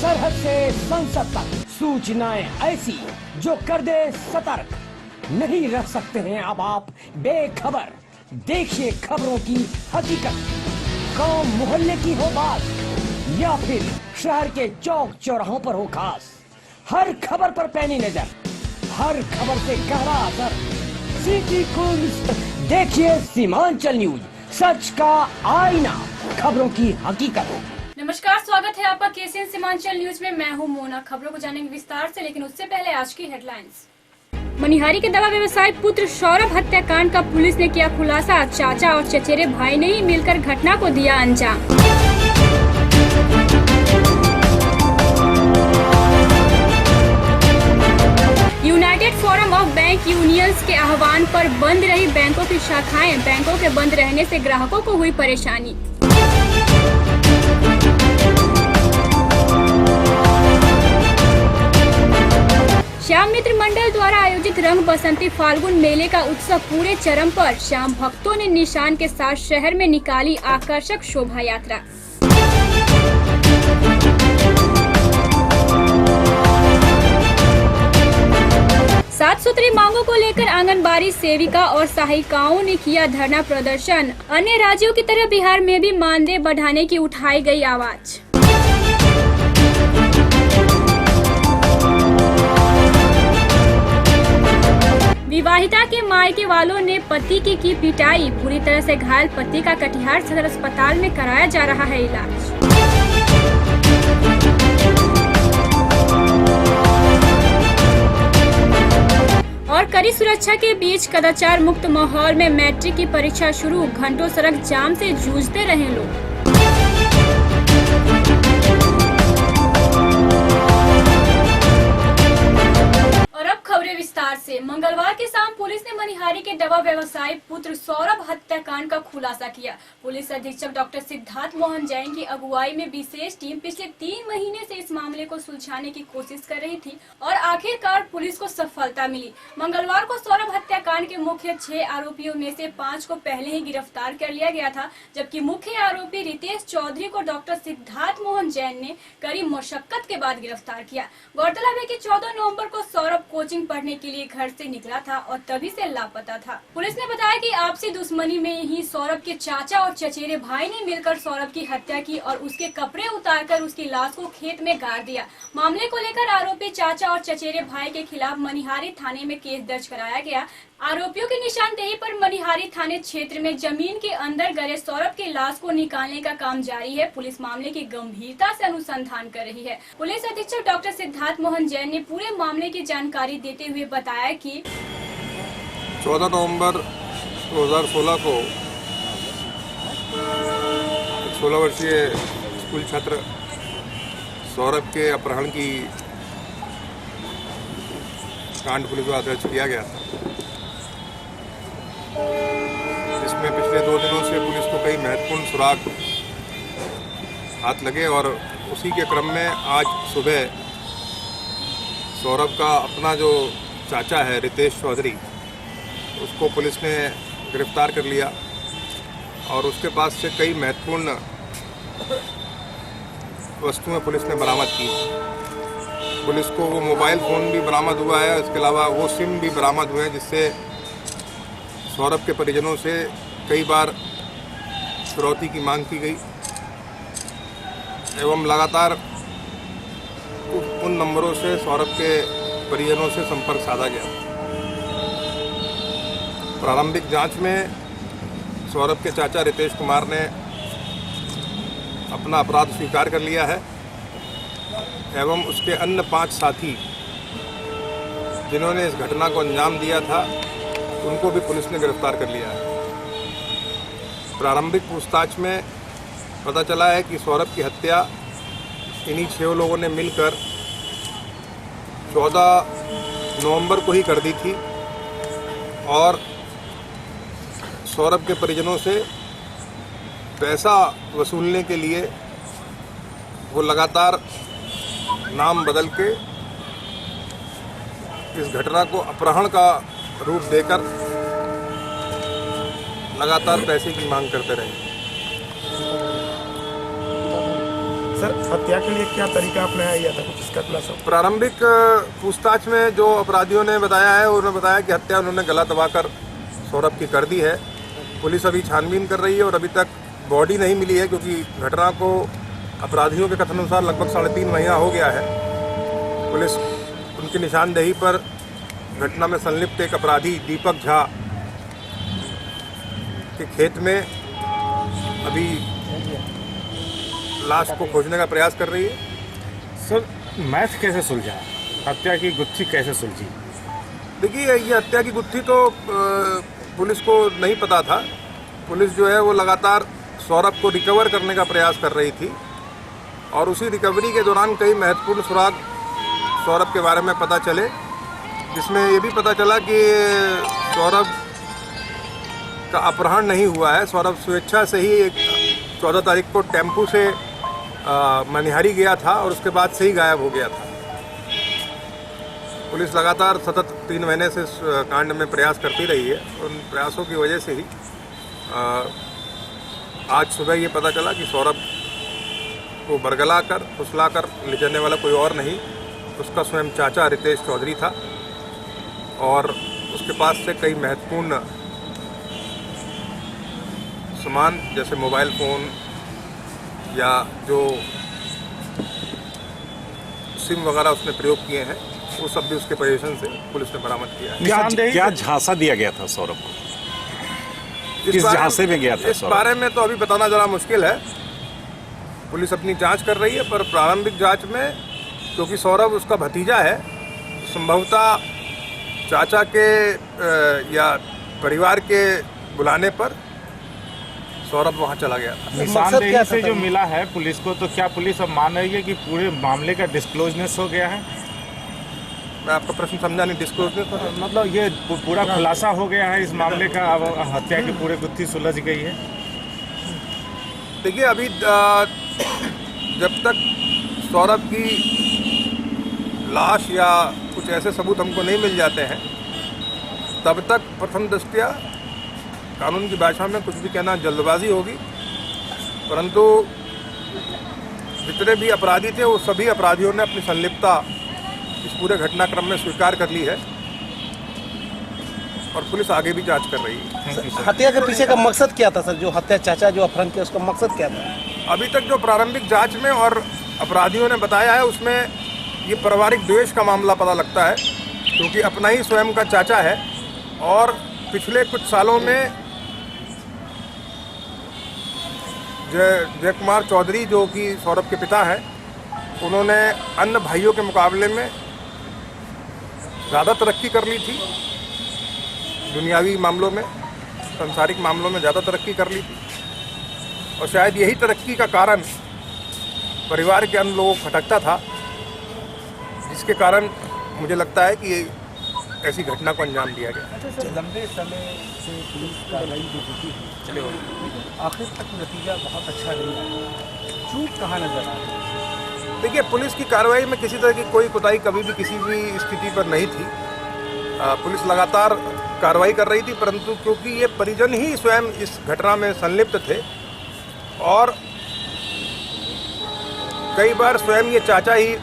सरहद से संसद तक सूचनाएं ऐसी जो कर दे सतर्क। नहीं रह सकते हैं अब आप बेखबर। देखिए खबरों की हकीकत। गांव मोहल्ले की हो बात या फिर शहर के चौक चौराहों पर हो खास, हर खबर पर पैनी नजर, हर खबर से गहरा असर। सिटी कुल्स देखिए सीमांचल न्यूज, सच का आईना, खबरों की हकीकत। नमस्कार, स्वागत है आपका केसीएन सीमांचल न्यूज में। मैं हूं मोना। खबरों को जानेंगे विस्तार से, लेकिन उससे पहले आज की हेडलाइंस। मनिहारी के दवा व्यवसायी पुत्र सौरभ हत्याकांड का पुलिस ने किया खुलासा। चाचा और चचेरे भाई ने ही मिलकर घटना को दिया अंजाम। United forum of bank unions के आह्वान पर बंद रही बैंकों की शाखाएं। बैंकों के बंद रहने से ग्राहकों को हुई परेशानी। श्याम मित्र मंडल द्वारा आयोजित रंग बसंती फाल्गुन मेले का उत्सव पूरे चरम पर। श्याम भक्तों ने निशान के साथ शहर में निकाली आकर्षक शोभा यात्रा। सात सूत्री मांगों को लेकर आंगनबाड़ी सेविका और सहायिकाओं ने किया धरना प्रदर्शन। अन्य राज्यों की तरह बिहार में भी मानदेय बढ़ाने की उठाई गई आवाज। विवाहिता के मायके वालों ने पति की पिटाई। पूरी तरह से घायल पति का कटिहार सदर अस्पताल में कराया जा रहा है इलाज। और कड़ी सुरक्षा के बीच कदाचार मुक्त माहौल में मैट्रिक की परीक्षा शुरू। घंटों सड़क जाम से जूझते रहे लोग। विस्तार से मंगलवार की शाम पुलिस ने मनिहारी के दवा व्यवसायी पुत्र सौरभ हत्याकांड का खुलासा किया। पुलिस अधीक्षक डॉक्टर सिद्धार्थ मोहन जैन की अगुवाई में विशेष टीम पिछले 3 महीने से इस मामले को सुलझाने की कोशिश कर रही थी और आखिरकार पुलिस को सफलता मिली। मंगलवार को सौरभ हत्याकांड के मुख्य 6 आरोपियों में से 5 को पहले ही गिरफ्तार कर लिया गया था, जबकि मुख्य आरोपी रितेश चौधरी को डॉक्टर सिद्धार्थ मोहन जैन ने कड़ी मशक्कत के बाद गिरफ्तार किया। गौरतलब है कि 14 नवम्बर को सौरभ कोचिंग पढ़ने के लिए घर से निकला था और तभी से लापता था। पुलिस ने बताया कि आपसी दुश्मनी में ही सौरभ के चाचा और चचेरे भाई ने मिलकर सौरभ की हत्या की और उसके कपड़े उतारकर उसकी लाश को खेत में गाड़ दिया। मामले को लेकर आरोपी चाचा और चचेरे भाई के खिलाफ मनिहारी थाने में केस दर्ज कराया गया। आरोपियों की निशानदेही पर मनिहारी थाने क्षेत्र में जमीन के अंदर गड़े सौरभ की लाश को निकालने का काम जारी है। पुलिस मामले की गंभीरता से अनुसंधान कर रही है। पुलिस अधीक्षक डॉक्टर सिद्धार्थ मोहन जैन ने पूरे मामले की जानकारी देते हुए बताया कि 14 नवंबर 2016 को 16 वर्षीय स्कूल छात्र सौरभ के अपहरण की कांड पुलिस द्वारा दर्ज किया गया था, जिसमें पिछले 2 दिनों से पुलिस को कई महत्वपूर्ण सुराग हाथ लगे और उसी के क्रम में आज सुबह सौरभ का अपना जो चाचा है रितेश चौधरी, उसको पुलिस ने गिरफ्तार कर लिया और उसके पास से कई महत्वपूर्ण वस्तुएं पुलिस ने बरामद की। पुलिस को वो मोबाइल फ़ोन भी बरामद हुआ है, इसके अलावा वो सिम भी बरामद हुए हैं, जिससे सौरभ के परिजनों से कई बार फिरौती की मांग की गई एवं लगातार उन नंबरों से सौरभ के परिजनों से संपर्क साधा गया। प्रारंभिक जांच में सौरभ के चाचा रितेश कुमार ने अपना अपराध स्वीकार कर लिया है एवं उसके अन्य 5 साथी जिन्होंने इस घटना को अंजाम दिया था, उनको भी पुलिस ने गिरफ्तार कर लिया है। प्रारंभिक पूछताछ में पता चला है कि सौरभ की हत्या इन्हीं 6 लोगों ने मिलकर 14 नवंबर को ही कर दी थी और सौरभ के परिजनों से पैसा वसूलने के लिए वो लगातार नाम बदल के इस घटना को अपहरण का रूप देकर लगातार पैसे की मांग करते रहे। सर, हत्या के लिए क्या तरीका अपनाया गया था, कुछ इसका खुलासा? प्रारंभिक पूछताछ में जो अपराधियों ने बताया है, उन्होंने बताया कि हत्या उन्होंने गला दबाकर सौरभ की कर दी है। पुलिस अभी छानबीन कर रही है और अभी तक बॉडी नहीं मिली है, क्योंकि घटना को अपराधियों के कथन अनुसार लगभग 3.5 महीना हो गया है। पुलिस उनकी निशानदेही पर घटना में संलिप्त एक अपराधी दीपक झा के खेत में अभी लाश को खोजने का प्रयास कर रही है। सर, मैथ कैसे सुलझा, हत्या की गुत्थी कैसे सुलझी? देखिए, ये हत्या की गुत्थी तो पुलिस को नहीं पता था। पुलिस जो है वो लगातार सौरभ को रिकवर करने का प्रयास कर रही थी और उसी रिकवरी के दौरान कई महत्वपूर्ण सुराग सौरभ के बारे में पता चले, जिसमें ये भी पता चला कि सौरभ का अपहरण नहीं हुआ है। सौरभ स्वेच्छा से ही 14 तारीख को टेम्पू से मनिहारी गया था और उसके बाद से ही गायब हो गया था। पुलिस लगातार सतत 3 महीने से इस कांड में प्रयास करती रही है। उन प्रयासों की वजह से ही आज सुबह ये पता चला कि सौरभ को बरगला कर फुसला कर ले जाने वाला कोई और नहीं, उसका स्वयं चाचा रितेश चौधरी था और उसके पास से कई महत्वपूर्ण सामान जैसे मोबाइल फ़ोन या जो सिम वगैरह उसने प्रयोग किए हैं, वो सब भी उसके पोजीशन से पुलिस ने बरामद किया है। क्या झांसा दिया गया था सौरभ को? किस झांसे में गया था? इस बारे में तो अभी बताना ज़रा मुश्किल है। पुलिस अपनी जांच कर रही है, पर प्रारंभिक जांच में क्योंकि सौरभ उसका भतीजा है, संभवतः चाचा के या परिवार के बुलाने पर सौरभ वहाँ चला गया था। निशानदेही से जो मिला है पुलिस को, तो क्या पुलिस अब मान रही है कि पूरे मामले का डिस्क्लोजनेस हो गया है? मैं आपका प्रश्न समझा नहीं। डिस्क्लोजनेस मतलब ये पूरा खुलासा हो गया है इस मामले का, अब हत्या की पूरी गुत्थी सुलझ गई है? देखिए, अभी जब तक सौरभ की लाश या कुछ ऐसे सबूत हमको नहीं मिल जाते हैं, तब तक प्रथम दृष्टया कानून की भाषा में कुछ भी कहना जल्दबाजी होगी। परंतु जितने भी अपराधी थे, वो सभी अपराधियों ने अपनी संलिप्तता इस पूरे घटनाक्रम में स्वीकार कर ली है और पुलिस आगे भी जांच कर रही है। हत्या के पीछे का मकसद क्या था सर? जो हत्या चाचा जो अपहरण किया, उसका मकसद क्या था? अभी तक जो प्रारंभिक जांच में और अपराधियों ने बताया है, उसमें ये पारिवारिक द्वेष का मामला पता लगता है, क्योंकि अपना ही स्वयं का चाचा है और पिछले कुछ सालों में जय कुमार चौधरी जो कि सौरभ के पिता हैं, उन्होंने अन्य भाइयों के मुकाबले में ज़्यादा तरक्की कर ली थी। दुनियावी मामलों में, सांसारिक मामलों में ज़्यादा तरक्की कर ली थी और शायद यही तरक्की का कारण परिवार के अन्य लोगों को खटकता था, जिसके कारण मुझे लगता है कि ऐसी घटना को अंजाम दिया गया। लंबे समय से पुलिस कार्रवाई जो होती है, आखिर तक नतीजा बहुत अच्छा नहीं आया, चूक कहाँ नजर आ रही है? देखिए, पुलिस की कार्रवाई में किसी तरह की कोई कोताही कभी भी किसी भी स्थिति पर नहीं थी। पुलिस लगातार कार्रवाई कर रही थी, परंतु क्योंकि ये परिजन ही स्वयं इस घटना में संलिप्त थे और कई बार स्वयं ये चाचा ही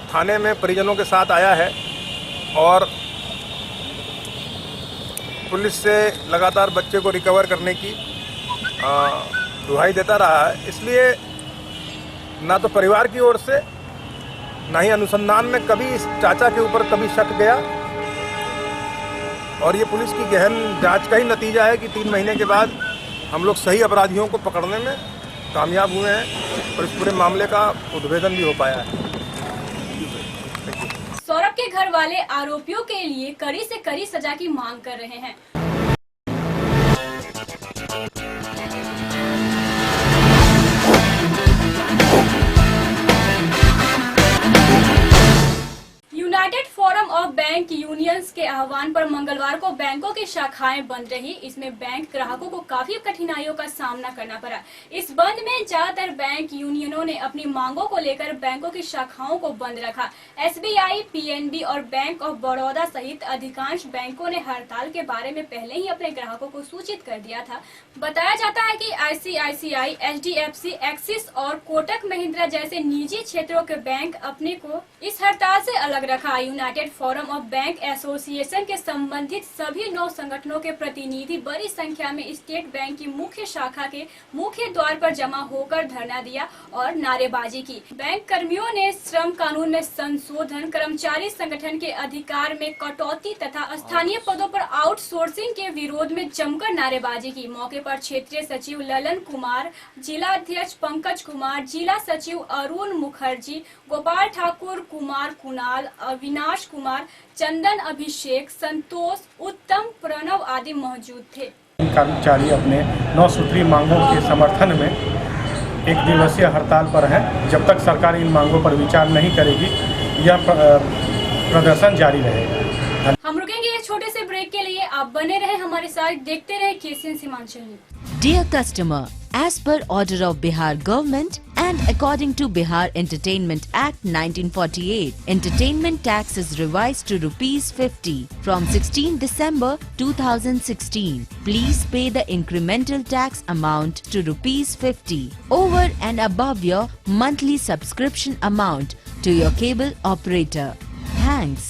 थाने में परिजनों के साथ आया है और पुलिस से लगातार बच्चे को रिकवर करने की दुहाई देता रहा है। इसलिए ना तो परिवार की ओर से, ना ही अनुसंधान में कभी इस चाचा के ऊपर कभी शक गया और ये पुलिस की गहन जांच का ही नतीजा है कि 3 महीने के बाद हम लोग सही अपराधियों को पकड़ने में कामयाब हुए हैं और इस पूरे मामले का उद्भेदन भी हो पाया है। सौरभ के घर वाले आरोपियों के लिए कड़ी से कड़ी सजा की मांग कर रहे हैं। United forum of bank unions के आह्वान पर मंगलवार को बैंकों की शाखाएं बंद रही। इसमें बैंक ग्राहकों को काफी कठिनाइयों का सामना करना पड़ा। इस बंद में ज्यादातर बैंक यूनियनों ने अपनी मांगों को लेकर बैंकों की शाखाओं को बंद रखा। एसबीआई, पीएनबी और बैंक ऑफ बड़ौदा सहित अधिकांश बैंकों ने हड़ताल के बारे में पहले ही अपने ग्राहकों को सूचित कर दिया था। बताया जाता है कि आईसीआईसीआई, एचडीएफसी, एक्सिस और कोटक महिंद्रा जैसे निजी क्षेत्रों के बैंक अपने को इस हड़ताल से अलग रखा। United forum of bank association के संबंधित सभी 9 संगठनों के प्रतिनिधि बड़ी संख्या में स्टेट बैंक की मुख्य शाखा के मुख्य द्वार पर जमा होकर धरना दिया और नारेबाजी की। बैंक कर्मियों ने श्रम कानून में संशोधन, कर्मचारी संगठन के अधिकार में कटौती तथा स्थानीय पदों पर आउटसोर्सिंग के विरोध में जमकर नारेबाजी की। मौके पर क्षेत्रीय सचिव ललन कुमार, जिला अध्यक्ष पंकज कुमार, जिला सचिव अरुण मुखर्जी, गोपाल ठाकुर, कुमार कुणाल, अविनाश कुमार, चंदन, अभिषेक, संतोष, उत्तम, प्रणव आदि मौजूद थे। कर्मचारी अपने 9 सूत्री मांगों के समर्थन में 1 दिवसीय हड़ताल पर हैं। जब तक सरकार इन मांगों पर विचार नहीं करेगी यह प्रदर्शन जारी रहेगा। हम रुकेंगे एक छोटे से ब्रेक के लिए। आप बने रहे हमारे साथ, देखते रहे KCN Seemanchal. Dear customer, as per order of Bihar government and according to Bihar Entertainment Act 1948, entertainment tax is revised to ₹50 from 16 December 2016. Please pay the incremental tax amount to ₹50 over and above your monthly subscription amount to your cable operator. Thanks.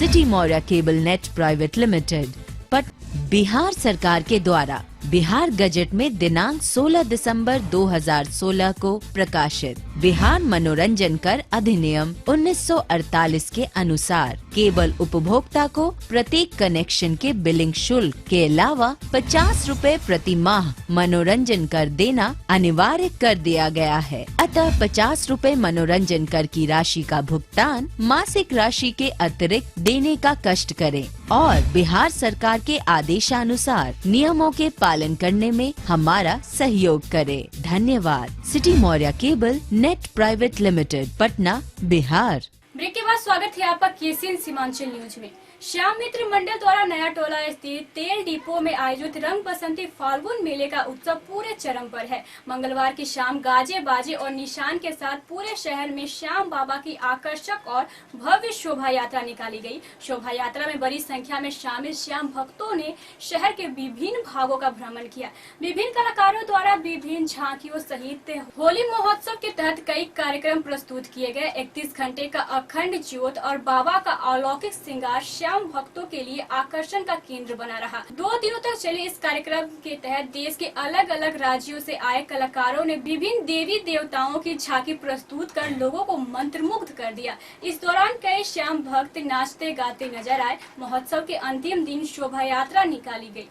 City Moria Cable Net Private Limited. but Bihar सरकार के द्वारा Bihar gazette में दिनांक 16 दिसंबर 2016 को प्रकाशित बिहार मनोरंजन कर अधिनियम 1948 के अनुसार केबल उपभोक्ता को प्रत्येक कनेक्शन के बिलिंग शुल्क के अलावा 50 रुपए प्रति माह मनोरंजन कर देना अनिवार्य कर दिया गया है। अतः 50 रुपए मनोरंजन कर की राशि का भुगतान मासिक राशि के अतिरिक्त देने का कष्ट करें और बिहार सरकार के आदेशानुसार नियमों के पालन करने में हमारा सहयोग करें। धन्यवाद। City Maurya cable net private limited, Patna, Bihar. Break के बाद स्वागत है आपका केसीएन सीमांचल न्यूज में। श्याम मित्र मंडल द्वारा नया टोला स्थित तेल डिपो में आयोजित रंग बसंती फाल्गुन मेले का उत्सव पूरे चरम पर है। मंगलवार की शाम गाजे बाजे और निशान के साथ पूरे शहर में श्याम बाबा की आकर्षक और भव्य शोभा यात्रा निकाली गई। शोभा यात्रा में बड़ी संख्या में शामिल श्याम भक्तों ने शहर के विभिन्न भागों का भ्रमण किया। विभिन्न कलाकारों द्वारा विभिन्न झांकियों सहित होली महोत्सव के तहत कई कार्यक्रम प्रस्तुत किए गए। 31 घंटे का अखंड ज्योत और बाबा का अलौकिक श्रृंगार श्याम भक्तों के लिए आकर्षण का केंद्र बना रहा। 2 दिनों तक चले इस कार्यक्रम के तहत देश के अलग अलग राज्यों से आए कलाकारों ने विभिन्न देवी देवताओं की झांकी प्रस्तुत कर लोगों को मंत्रमुग्ध कर दिया। इस दौरान कई श्याम भक्त नाचते गाते नजर आए। महोत्सव के अंतिम दिन शोभा यात्रा निकाली गई।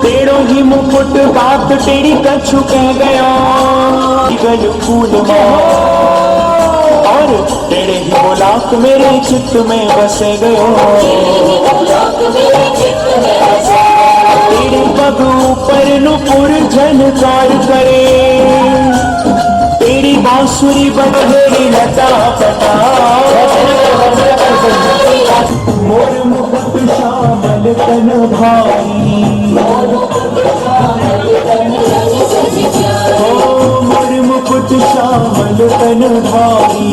तेरो ही मुकुट बात तेरी कछु कह गया फूल और तेरे ही मुलाक मेरे चित्त में बसे गयो। तेरे पग ऊपर नुपुर झनकार करे तेरी बांसुरी बटहेरी लता पटा मोर मुकुट श्यामल तन भाई मोर मुकुट श्यामल तन भाई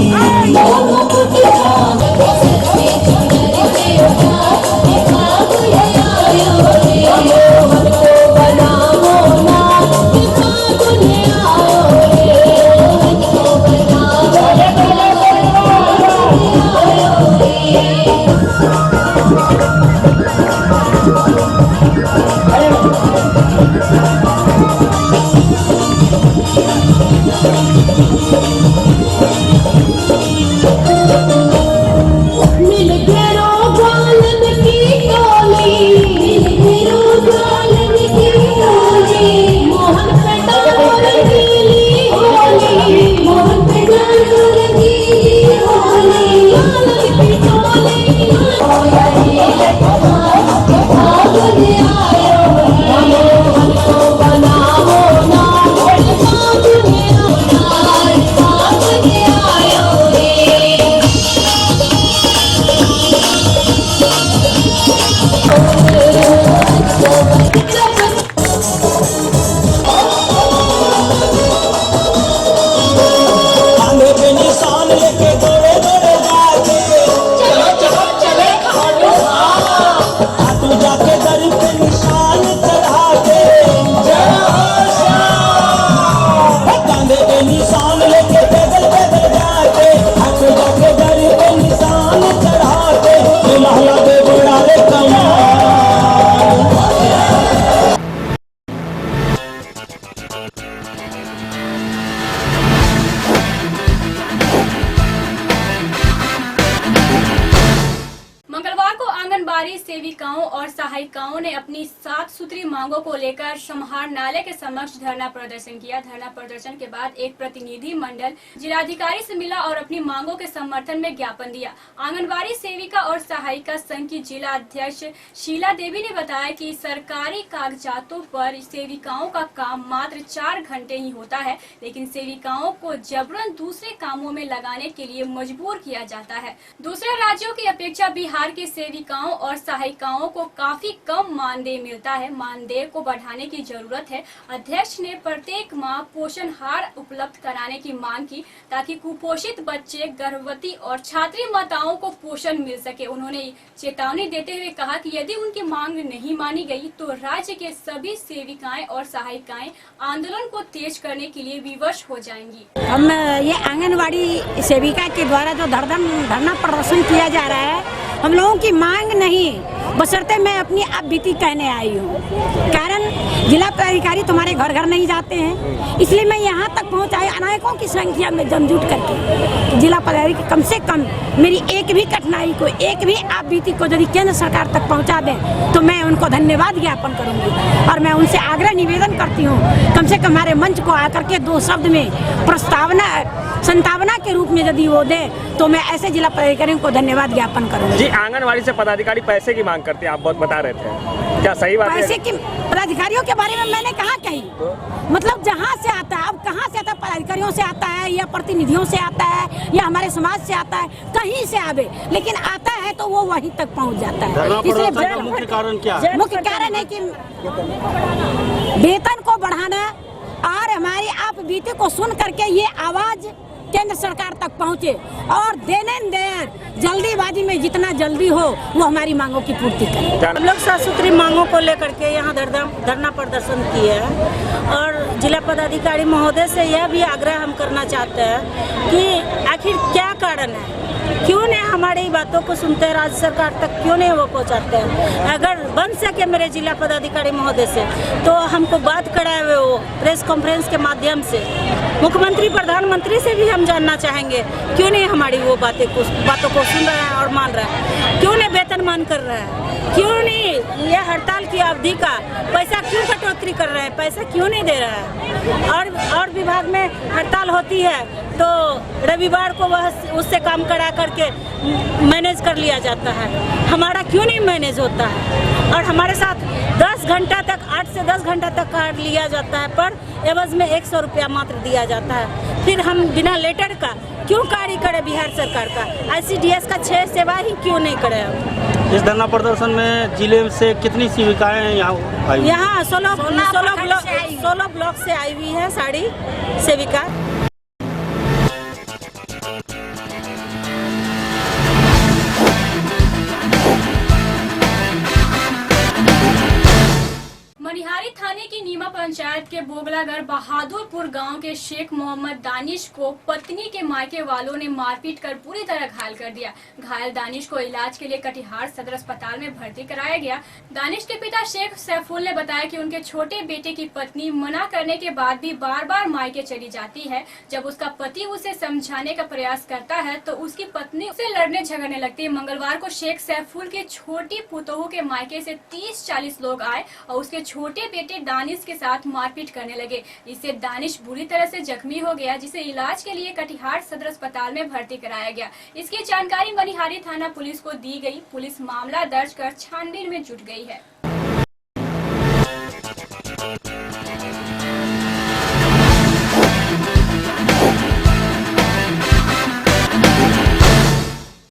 सेविकाओं और सहायिकाओं ने अपनी 7 सूत्री मांगों को लेकर समाहरणालय के समक्ष धरना प्रदर्शन किया। धरना प्रदर्शन के बाद एक प्रतिनिधि मंडल जिलाधिकारी से मिला और अपनी मांगों के समर्थन में ज्ञापन दिया। आंगनबाड़ी सेविका और सहायिका संघ की जिला अध्यक्ष शीला देवी ने बताया कि सरकारी कागजातों पर सेविकाओं का काम मात्र 4 घंटे ही होता है, लेकिन सेविकाओं को जबरन दूसरे कामों में लगाने के लिए मजबूर किया जाता है। दूसरे राज्यों की अपेक्षा बिहार के सेविकाओं और सहायिकाओं को काफी कम मानदेय मिलता है। मानदेय को बढ़ाने की जरूरत है। अध्यक्ष ने प्रत्येक माह पोषण हार उपलब्ध कराने की मांग की ताकि कुपोषित बच्चे, गर्भवती और छात्री माताओं को पोषण मिल सके। उन्होंने चेतावनी देते हुए कहा कि यदि उनकी मांग नहीं मानी गई तो राज्य के सभी सेविकाएं और सहायिकाएं आंदोलन को तेज करने के लिए विवश हो जाएंगी। हम ये आंगनवाड़ी सेविका के द्वारा जो धरना प्रदर्शन किया जा रहा है, हम लोगों की मांग नहीं, बशर्ते मैं अपनी आप बीती कहने आई हूँ। कारण जिला पदाधिकारी तुम्हारे घर घर नहीं जाते हैं, इसलिए मैं यहाँ तक पहुँचाई अनेकों की संख्या में जमजुट करके। जिला पदाधिकारी कम से कम मेरी एक भी कठिनाई को, एक भी आप बीती को यदि केंद्र सरकार तक पहुँचा दें तो मैं उनको धन्यवाद ज्ञापन करूँगी। और मैं उनसे आग्रह निवेदन करती हूँ, कम से कम हमारे मंच को आकर के 2 शब्द में संतावना के रूप में यदि वो दे तो मैं ऐसे जिला पदाधिकारियों को धन्यवाद ज्ञापन करूँगी। जी, आंगनवाड़ी से पदाधिकारी पैसे की मांग करते हैं, आप बहुत बता रहे थे, क्या सही बात है? पैसे की पदाधिकारियों के बारे में मैंने कहा कहीं, मतलब जहाँ से आता है, अब कहाँ से आता है, पदाधिकारियों से आता है या प्रतिनिधियों से आता है या हमारे समाज से आता है, कहीं से आवे, लेकिन आता है तो वो वहीं तक पहुँच जाता है। इसलिए मुख्य कारण क्या है? मुख्य कारण है कि वेतन को बढ़ाना और हमारी आप बीते को सुन करके ये आवाज केंद्र सरकार तक पहुंचे और देने देर जल्दीबाजी में जितना जल्दी हो वो हमारी मांगों की पूर्ति करें। हम लोग 7 सूत्री मांगों को लेकर के यहाँ धरना प्रदर्शन किए हैं और जिला पदाधिकारी महोदय से यह भी आग्रह हम करना चाहते हैं कि आखिर क्या कारण है, क्यों नहीं हमारी बातों को सुनते हैं, राज्य सरकार तक क्यों नहीं वो पहुँचाते हैं। अगर बन सके मेरे जिला पदाधिकारी महोदय से तो हमको बात कराए हुए वो प्रेस कॉन्फ्रेंस के माध्यम से मुख्यमंत्री, प्रधानमंत्री से भी हम जानना चाहेंगे क्यों नहीं हमारी वो बातों को सुन रहे हैं और मान रहे हैं, क्यों नहीं वेतन मान कर रहे हैं, क्यों नहीं यह हड़ताल की अवधि का पैसा क्यों कटौती कर रहे हैं, पैसा क्यों नहीं दे रहा है। और विभाग में हड़ताल होती है तो रविवार को वह उससे काम करा करके मैनेज कर लिया जाता है, हमारा क्यों नहीं मैनेज होता है। और हमारे साथ 10 घंटा तक, 8 से 10 घंटा तक कार्ड लिया जाता है, पर एवज में 100 रुपया मात्र दिया जाता है। फिर हम बिना लेटर का क्यों कार्य करें बिहार सरकार का, ICDS का 6 सेवा ही क्यों नहीं करें हम। इस धरना प्रदर्शन में जिले से कितनी सेविकाएं यहाँ आई? यहाँ 16 ब्लॉक से आई हुई है सारी सेविका। मनिहारी थाने की नीमा पंचायत के बोगलागढ़ बहादुरपुर गांव के शेख मोहम्मद दानिश को पत्नी के मायके वालों ने मारपीट कर पूरी तरह घायल कर दिया। घायल दानिश को इलाज के लिए कटिहार सदर अस्पताल में भर्ती कराया गया। दानिश के पिता शेख सैफुल ने बताया कि उनके छोटे बेटे की पत्नी मना करने के बाद भी बार बार मायके चली जाती है। जब उसका पति उसे समझाने का प्रयास करता है तो उसकी पत्नी उसे लड़ने झगड़ने लगती है। मंगलवार को शेख सैफुल के छोटी पुतोहू के मायके से 30-40 लोग आए और उसके छोटे बेटे दानिश के साथ मारपीट करने लगे। इससे दानिश बुरी तरह से जख्मी हो गया, जिसे इलाज के लिए कटिहार सदर अस्पताल में भर्ती कराया गया। इसकी जानकारी मनिहारी थाना पुलिस को दी गई। पुलिस मामला दर्ज कर छानबीन में जुट गई है।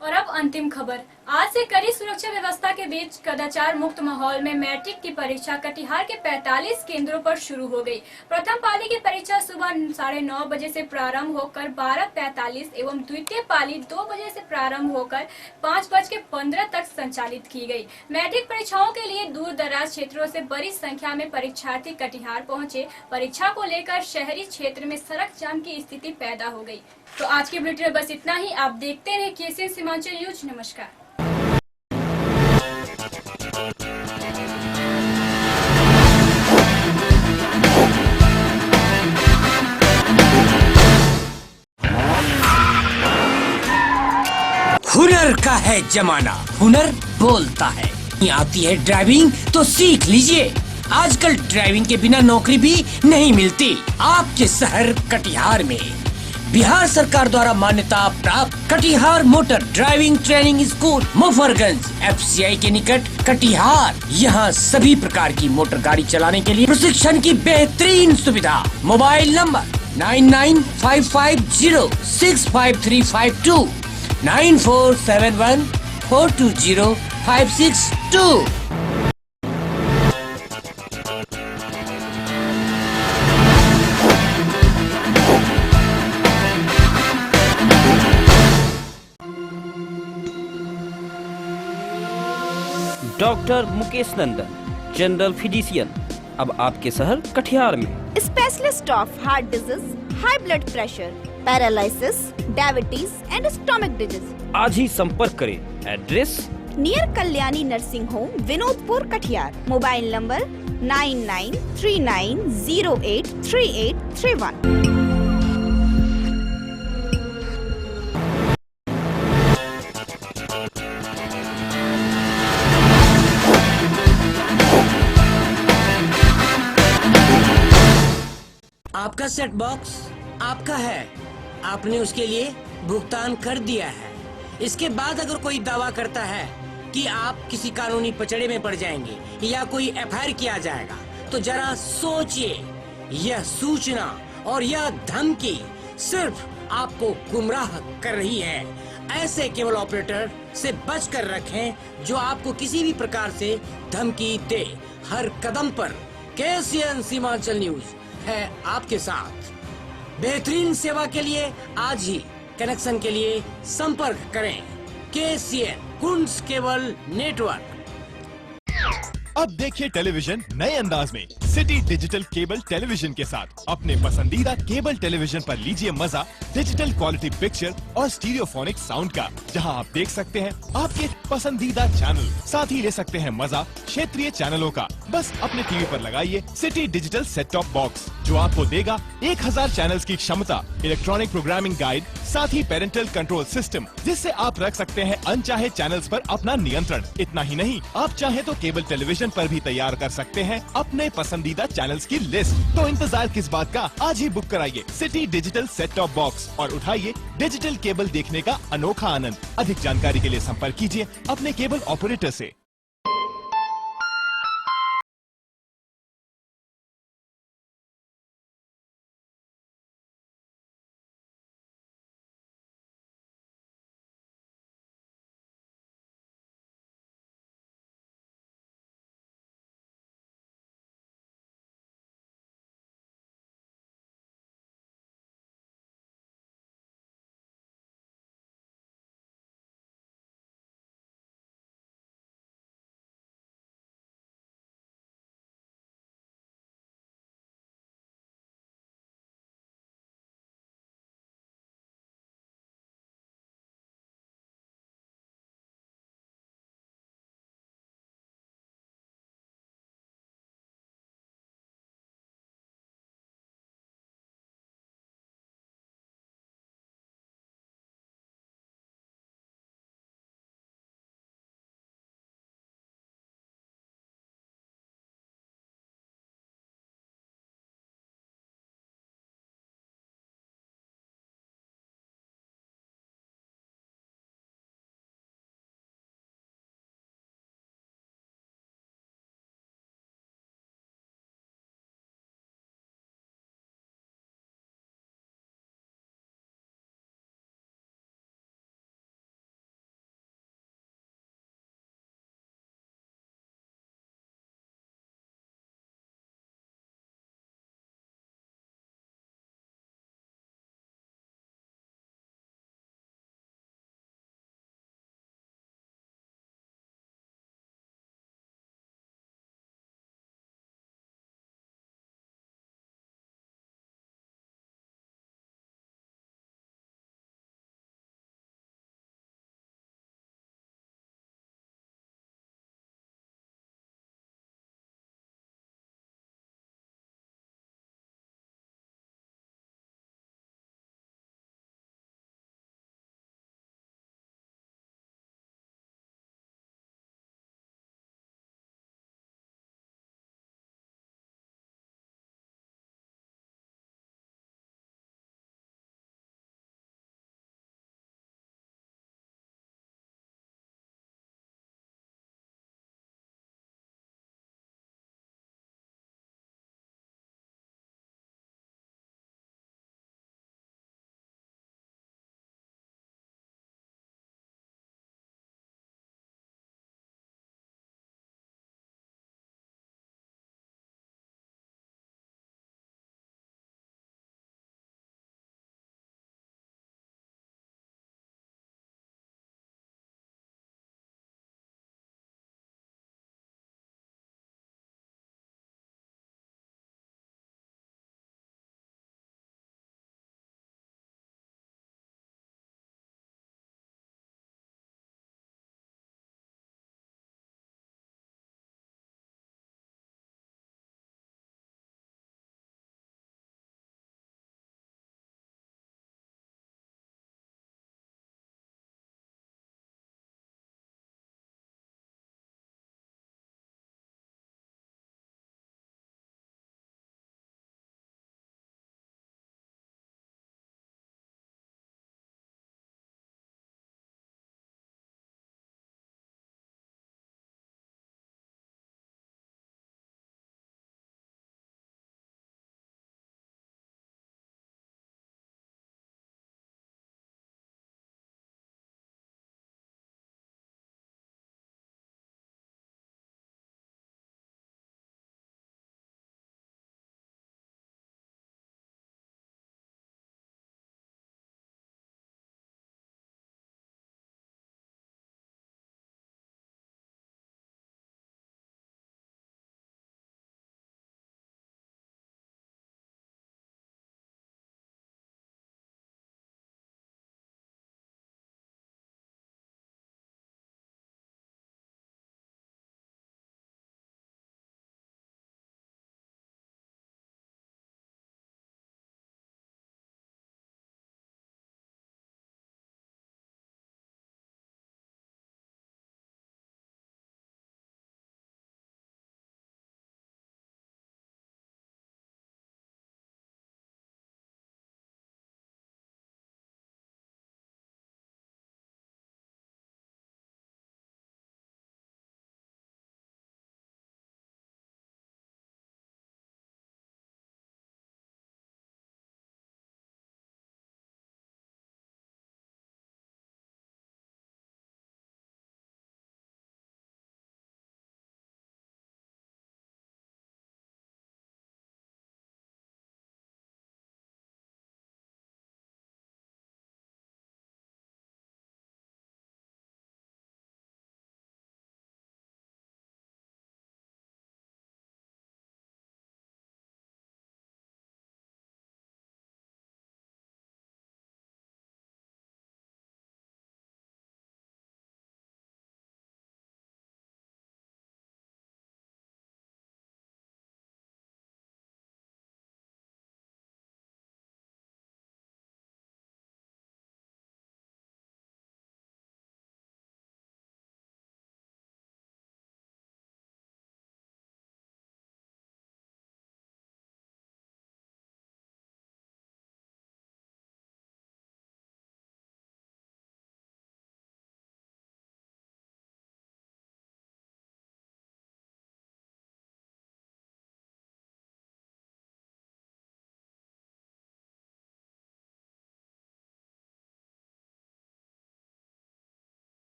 और अब अंतिम खबर। आज से कड़ी सुरक्षा व्यवस्था के बीच कदाचार मुक्त माहौल में मैट्रिक की परीक्षा कटिहार के 45 केंद्रों पर शुरू हो गई। प्रथम पाली की परीक्षा सुबह 9:30 बजे से प्रारंभ होकर 12:45 एवं द्वितीय पाली 2 बजे से प्रारंभ होकर 5:15 तक संचालित की गई। मैट्रिक परीक्षाओं के लिए दूर दराज क्षेत्रों से बड़ी संख्या में परीक्षार्थी कटिहार पहुंचे। परीक्षा को लेकर शहरी क्षेत्र में सड़क जाम की स्थिति पैदा हो गई। तो आज के बुलेटिन में बस इतना ही। आप देखते रहे KCN सीमांचल न्यूज। नमस्कार। हुनर का है जमाना, हुनर बोलता है। आती है ड्राइविंग तो सीख लीजिए। आजकल ड्राइविंग के बिना नौकरी भी नहीं मिलती। आपके शहर कटिहार में बिहार सरकार द्वारा मान्यता प्राप्त Katihar motor driving training school Mufarganj FCI के निकट कटिहार। यहाँ सभी प्रकार की मोटर गाड़ी चलाने के लिए प्रशिक्षण की बेहतरीन सुविधा। Mobile number 9955065352 9471420562। डॉक्टर मुकेश नंदन, जनरल फिजिशियन, अब आपके शहर कटिहार में। Specialist of heart disease, high blood pressure, paralysis, diabetes and stomach disease. आज ही संपर्क करें। Address near Kalyani nursing home, Vinodpur, Katihar. Mobile number 9939083831। आपका सेट बॉक्स आपका है, आपने उसके लिए भुगतान कर दिया है। इसके बाद अगर कोई दावा करता है कि आप किसी कानूनी पचड़े में पड़ जाएंगे या कोई FIR किया जाएगा, तो जरा सोचिए। यह सूचना और यह धमकी सिर्फ आपको गुमराह कर रही है। ऐसे केबल ऑपरेटर से बचकर रखें जो आपको किसी भी प्रकार से धमकी दे। हर कदम पर KCN सीमांचल न्यूज है आपके साथ। बेहतरीन सेवा के लिए आज ही कनेक्शन के लिए संपर्क करें KCN कुंज केबल नेटवर्क। अब देखिए टेलीविजन नए अंदाज में सिटी डिजिटल केबल टेलीविजन के साथ। अपने पसंदीदा केबल टेलीविजन पर लीजिए मजा डिजिटल क्वालिटी पिक्चर और स्टीरियोफोनिक साउंड का, जहां आप देख सकते हैं आपके पसंदीदा चैनल। साथ ही ले सकते हैं मजा क्षेत्रीय चैनलों का। बस अपने टीवी पर लगाइए city digital set top box, जो आपको देगा 1000 चैनल्स की क्षमता, इलेक्ट्रॉनिक प्रोग्रामिंग गाइड, साथ ही पेरेंटल कंट्रोल सिस्टम, जिससे आप रख सकते हैं अनचाहे चैनल्स पर अपना नियंत्रण। इतना ही नहीं, आप चाहे तो केबल टेलीविजन पर भी तैयार कर सकते हैं अपने पसंदीदा चैनल्स की लिस्ट। तो इंतजार किस बात का, आज ही बुक कराइए city digital set top box और उठाइए डिजिटल केबल देखने का अनोखा आनंद। अधिक जानकारी के लिए संपर्क कीजिए अपने केबल ऑपरेटर से।